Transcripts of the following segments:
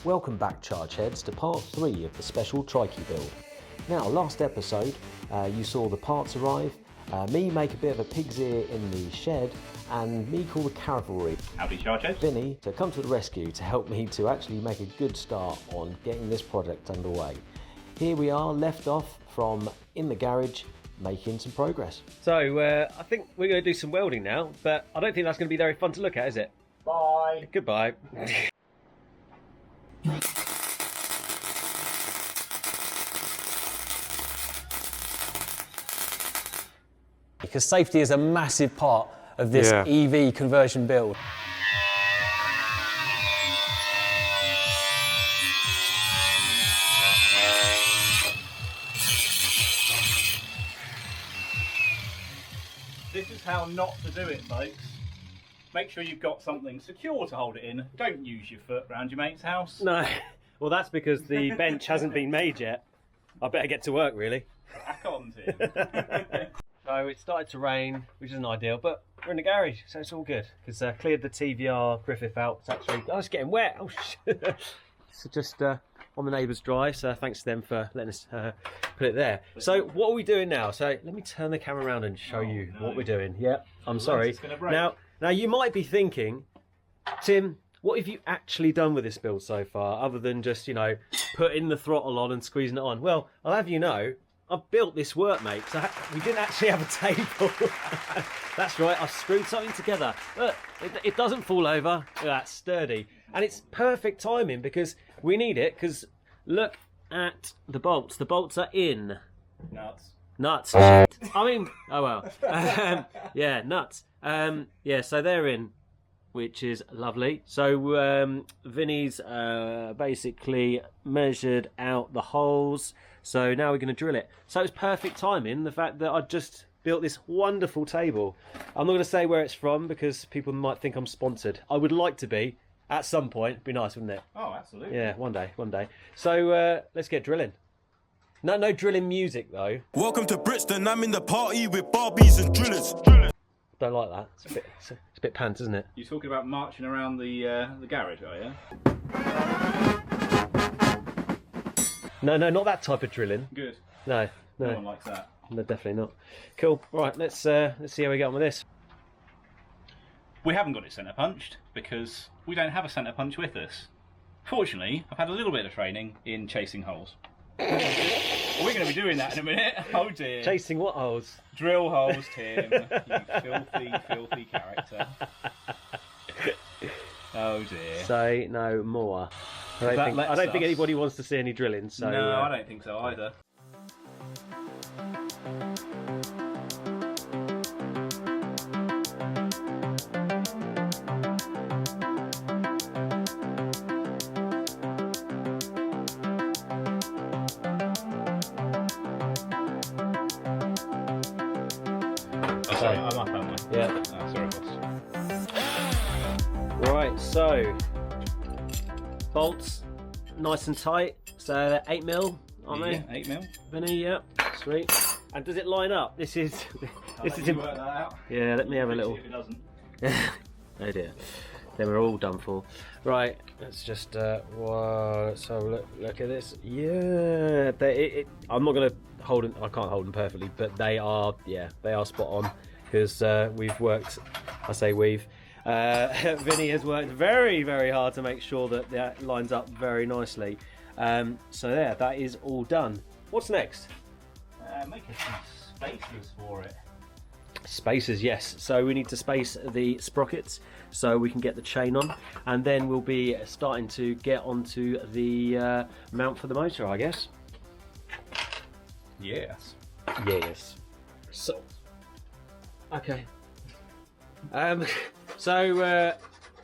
Welcome back, Chargeheads, to part 3 of the Specialtrikee build. Now, last episode, you saw the parts arrive, me make a bit of a pig's ear in the shed, and me call the cavalry, howdy Chargeheads, Vinny, to come to the rescue to help me to actually make a good start on getting this project underway. Here we are, left off from in the garage, making some progress. So, I think we're going to do some welding now, but I don't think that's going to be very fun to look at, is it? bye. Goodbye. Because safety is a massive part of this EV conversion build. This is how not to do it, folks. Make sure you've got something secure to hold it in. Don't use your foot round your mate's house. No, well that's because the bench hasn't been made yet. I better get to work, really. Crack on, Tim. So it started to rain, which isn't ideal, but we're in the garage, so it's all good. Because cleared the TVR Griffith out. It's actually, oh, it's getting wet. Oh shit. So just on the neighbour's drive, so thanks to them for letting us put it there. So what are we doing now? So let me turn the camera around and show you what we're doing. Yeah, I'm sorry. Now you might be thinking, Tim, what have you actually done with this build so far, other than just, you know, putting the throttle on and squeezing it on? Well, I'll have you know, I've built this workmate, so we didn't actually have a table. That's right, I've screwed something together. Look, it doesn't fall over. That's sturdy. And it's perfect timing because we need it, because look at the bolts. The bolts are in. Nuts. I mean, oh well. Yeah, nuts. Yeah, so they're in, which is lovely. So Vinny's basically measured out the holes. So now we're going to drill it. So it's perfect timing, the fact that I just built this wonderful table. I'm not going to say where it's from because people might think I'm sponsored. I would like to be at some point. It'd be nice, wouldn't it? Oh, absolutely. Yeah, one day. So let's get drilling. No drilling music though. Welcome to Brixton. I'm in the party with Barbies and drillers. Don't like that. It's a bit pants, isn't it? You're talking about marching around the garage, are you? No, not that type of drilling. Good. No. No one likes that. No, definitely not. Cool. Right, let's see how we get on with this. We haven't got it centre punched because we don't have a centre punch with us. Fortunately, I've had a little bit of training in chasing holes. We're going to be doing that in a minute. Oh dear. Chasing what holes? Drill holes, Tim. You filthy character. Oh dear. Say no more. I don't think anybody wants to see any drilling. So no, I don't think so either. Sorry, I'm up, am I? Yeah. Oh, sorry, boss. Right, so bolts nice and tight. So they're 8mm, aren't they? 8mm. Vinny, yeah, sweet. And does it line up? This is Work that out. Yeah, let me have a little. If it doesn't. Oh dear. Then we're all done for. Right, let's just whoa, so look at this. Yeah, I'm not gonna hold them. I can't hold them perfectly, but they are spot on because we've worked. I say we've. Vinny has worked very, very hard to make sure that that lines up very nicely. So yeah, that is all done. What's next? Making some spacers for it. Spacers, yes. So we need to space the sprockets so we can get the chain on, and then we'll be starting to get onto the mount for the motor, I guess. Yes. Yes. So, okay. So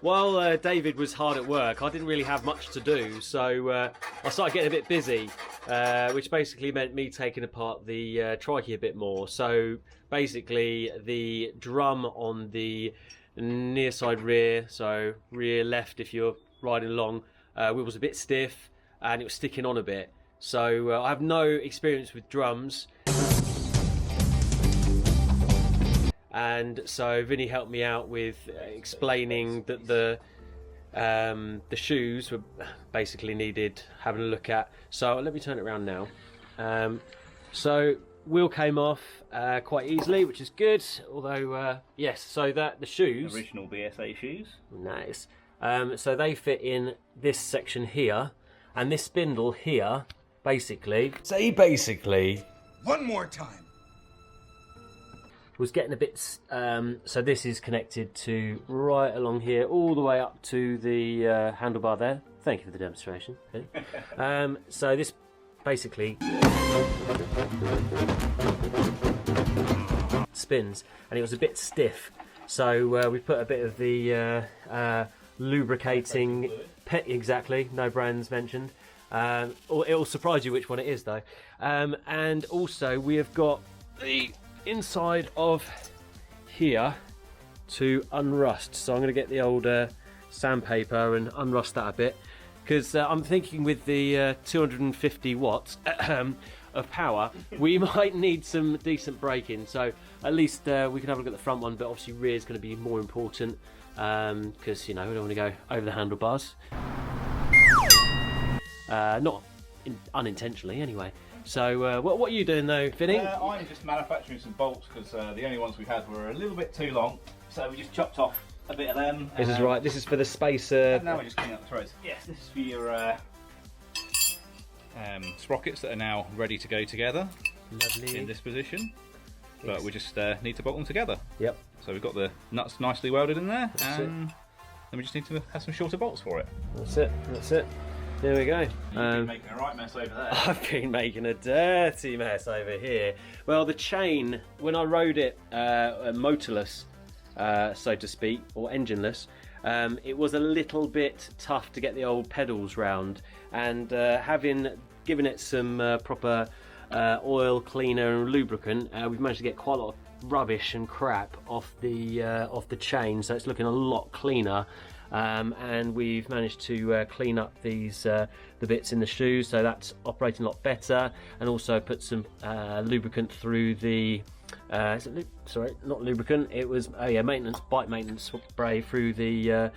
while David was hard at work, I didn't really have much to do, so I started getting a bit busy, which basically meant me taking apart the Trikee a bit more. So basically the drum on the near side rear, so rear left if you're riding along, was a bit stiff and it was sticking on a bit. So I have no experience with drums. And so Vinny helped me out with explaining that the the shoes were basically needed having a look at. So let me turn it around now. So wheel came off quite easily, which is good. Although yes, so that the shoes, Original BSA shoes. nice. So they fit in this section here, and this spindle here, basically. Say basically. One more time. Was getting a bit. So this is connected to right along here, all the way up to the handlebar there. Thank you for the demonstration. So this basically spins, and it was a bit stiff. So we put a bit of the lubricating exactly, no brands mentioned. It will surprise you which one it is though. And also we have got the inside of here to unrust. So I'm going to get the old sandpaper and unrust that a bit, because I'm thinking with the 250 watts of power, we might need some decent braking. So at least we can have a look at the front one, but obviously rear is going to be more important, because you know, we don't want to go over the handlebars. Not unintentionally anyway. So what are you doing though, Vinny? I'm just manufacturing some bolts, because the only ones we had were a little bit too long, so we just chopped off a bit of them. This is right, this is for the spacer. Now we're just cleaning up the threads. Yes, this is for your sprockets that are now ready to go together. Lovely. In this position. But we just need to bolt them together. Yep. So we've got the nuts nicely welded in there, and then we just need to have some shorter bolts for it. That's it, that's it. There we go. You've been making a right mess over there. I've been making a dirty mess over here. Well, the chain, when I rode it motorless, so to speak, or engineless, it was a little bit tough to get the old pedals round, and having given it some proper oil cleaner and lubricant, we've managed to get quite a lot of rubbish and crap off the chain, so it's looking a lot cleaner. And we've managed to clean up these the bits in the shoes, so that's operating a lot better, and also put some lubricant through the sorry, not lubricant, it was maintenance, bike maintenance spray through the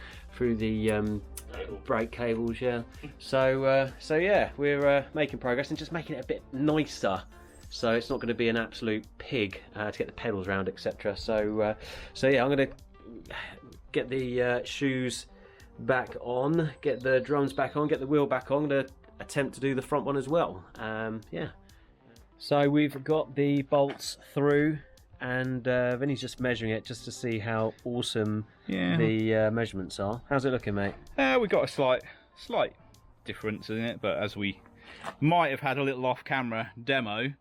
brake cables, yeah. So yeah, we're making progress and just making it a bit nicer, so it's not going to be an absolute pig to get the pedals around, etc. So yeah, I'm going to get the shoes back on, get the drums back on, get the wheel back on, to attempt to do the front one as well. Yeah. So we've got the bolts through, and Vinny's just measuring it just to see how awesome the measurements are. How's it looking, mate? We've got a slight difference in it, but as we might have had a little off-camera demo,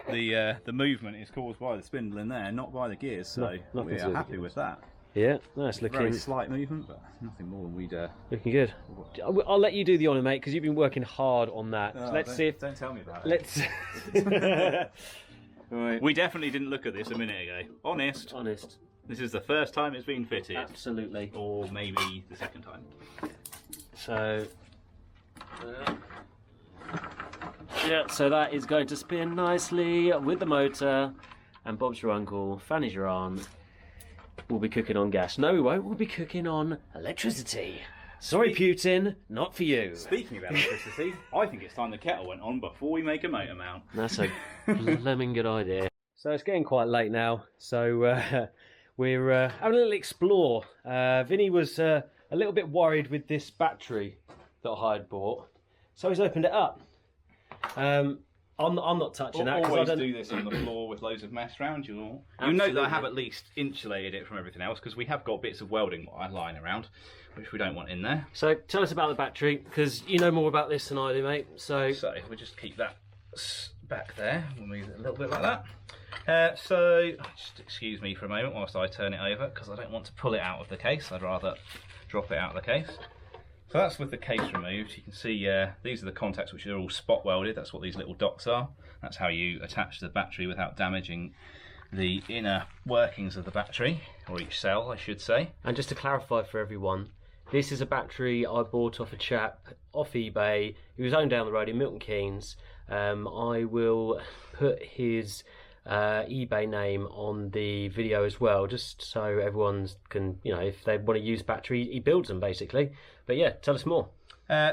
the movement is caused by the spindle in there, not by the gears. So we are happy with that. Yeah, that's looking very slight movement, but nothing more than we'd. Looking good. I'll let you do the honour, mate, because you've been working hard on that. So let's see if. Don't tell me about it. Let's. Right. We definitely didn't look at this a minute ago. Honest. This is the first time it's been fitted. Absolutely. Or maybe the second time. So. Yeah, so that is going to spin nicely with the motor, and Bob's your uncle, Fanny's your aunt. We'll be cooking on gas. No, we won't. We'll be cooking on electricity. Sorry, Putin, not for you. Speaking about electricity, I think it's time the kettle went on before we make a motor mount. That's a blooming good idea. So it's getting quite late now, so we're having a little explore. Vinny was a little bit worried with this battery that I had bought, so he's opened it up. I'm not touching that. Always do this on the floor with loads of mess around. You'll note that I have at least insulated it from everything else, because we have got bits of welding wire lying around, which we don't want in there. So tell us about the battery, because you know more about this than I do, mate. So we'll just keep that back there. We'll move it a little bit like that. So just excuse me for a moment whilst I turn it over, because I don't want to pull it out of the case. I'd rather drop it out of the case. So that's with the case removed. You can see these are the contacts, which are all spot welded. That's what these little dots are. That's how you attach the battery without damaging the inner workings of the battery, or each cell, I should say. And just to clarify for everyone, this is a battery I bought off a chap off eBay. He was owned down the road in Milton Keynes. I will put his eBay name on the video as well, just so everyone can, you know, if they want to use battery, he builds them basically. But yeah, tell us more.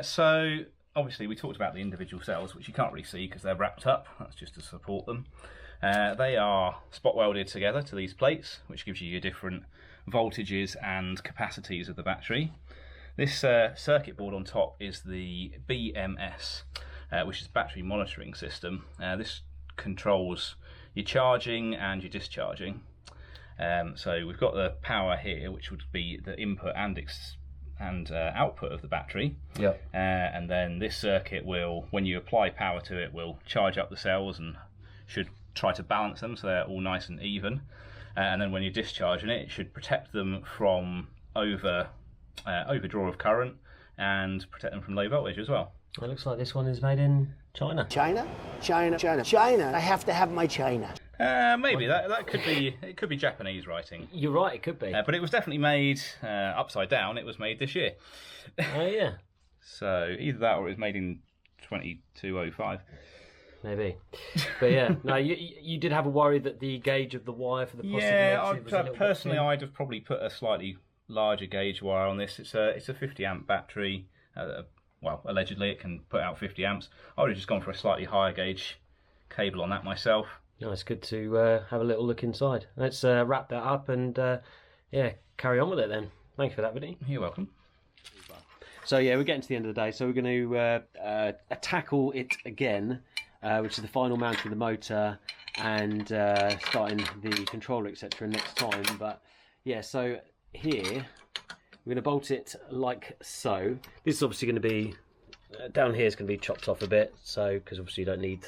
So obviously we talked about the individual cells, which you can't really see because they're wrapped up. That's just to support them. They are spot welded together to these plates, which gives you your different voltages and capacities of the battery. This circuit board on top is the BMS, which is battery monitoring system. This controls your charging and your discharging. So we've got the power here, which would be the input and output of the battery. Yeah. And then this circuit will, when you apply power to it, will charge up the cells and should try to balance them so they're all nice and even. And then when you're discharging it, it should protect them from overdraw of current and protect them from low voltage as well. It looks like this one is made in China. China? China, China, China. I have to have my China. Maybe that could be, it could be Japanese writing. You're right, it could be. But it was definitely made upside down. It was made this year. Oh yeah. So either that or it was made in 2205. Maybe. But yeah, no, you did have a worry that the gauge of the wire for the positive negative was a little personally, bit thin. I'd have probably put a slightly larger gauge wire on this. It's a 50 amp battery. Well, allegedly it can put out 50 amps. I would have just gone for a slightly higher gauge cable on that myself. No, it's good to have a little look inside. Let's wrap that up and yeah, carry on with it then. Thank you for that, Vinny. You're welcome. So yeah, we're getting to the end of the day. So we're going to tackle it again, which is the final mounting the motor and starting the controller, etc. next time. But yeah, so here we're going to bolt it like so. This is obviously going to be down here is going to be chopped off a bit, so because obviously you don't need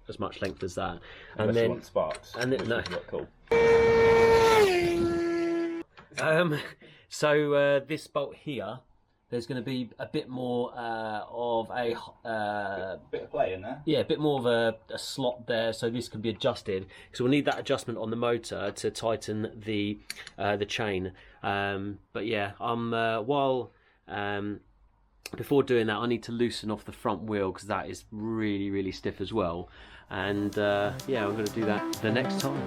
as much length as that. And Unless then you want sparks. and then no. Cool. So this bolt here, there's going to be a bit more of a Bit of play in there. yeah, a bit more of a slot there, so this can be adjusted. So we'll need that adjustment on the motor to tighten the chain. But yeah, before doing that, I need to loosen off the front wheel because that is really stiff as well. And yeah, I'm going to do that the next time.